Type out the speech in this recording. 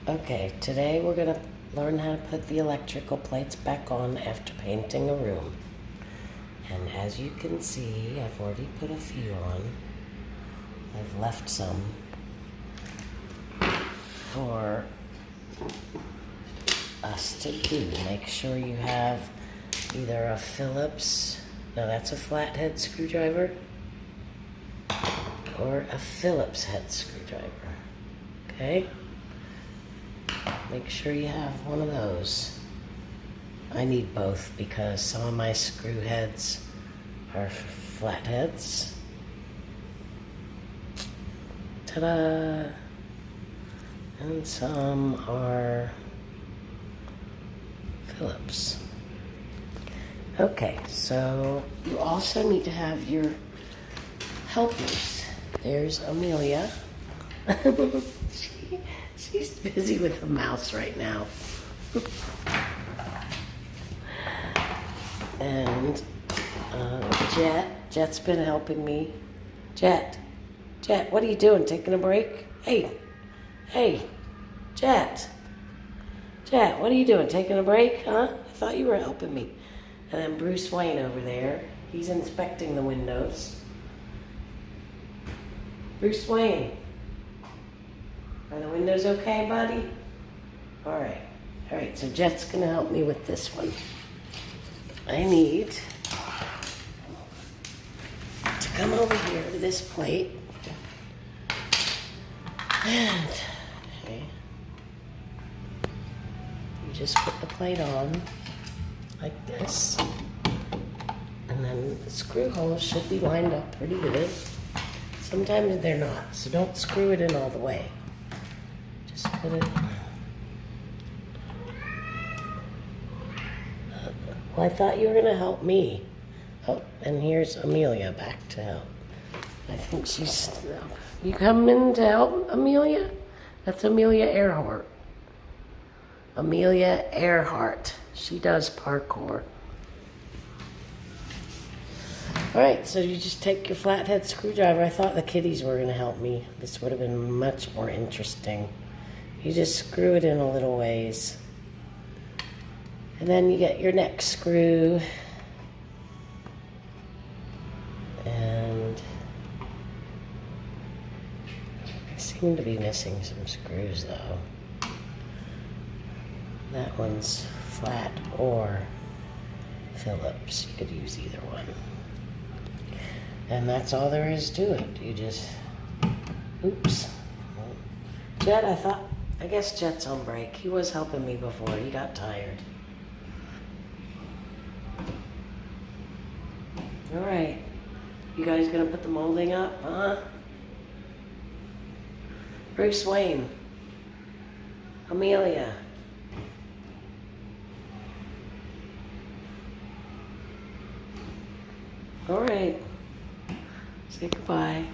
Okay, today we're going to learn how to put the electrical plates back on after painting a room. And as you can see, I've already put a few on. I've left some for us to do. Make sure you have either a Phillips, no, that's a flathead screwdriver, or a Phillips head screwdriver. Okay? Make sure you have one of those. I need both because some of my screw heads are flatheads. Ta-da! And some are Phillips. Okay, so you also need to have your helpers. There's Amelia. She's busy with a mouse right now. And Jet's been helping me. Jet, what are you doing? Taking a break? Hey, Jet, what are you doing? Taking a break, huh? I thought you were helping me. And then Bruce Wayne over there, he's inspecting the windows. Bruce Wayne, are the windows okay, buddy? All right, so Jet's gonna help me with this one. I need to come over here to this plate. And, okay, you just put the plate on like this. And then the screw holes should be lined up pretty good. Sometimes they're not, so don't screw it in all the way. Just put it. Well, I thought you were going to help me. Oh, and here's Amelia back to help. I think she's... You coming to help, Amelia? That's Amelia Earhart. Amelia Earhart. She does parkour. All right, so you just take your flathead screwdriver. I thought the kiddies were going to help me. This would have been much more interesting. You just screw it in a little ways. And then you get your next screw. And I seem to be missing some screws though. That one's flat or Phillips. You could use either one. And that's all there is to it. You just, oops. Jet, I guess Jet's on break. He was helping me before. He got tired. All right. You guys gonna put the molding up, huh? Bruce Wayne. Amelia. All right. Say goodbye.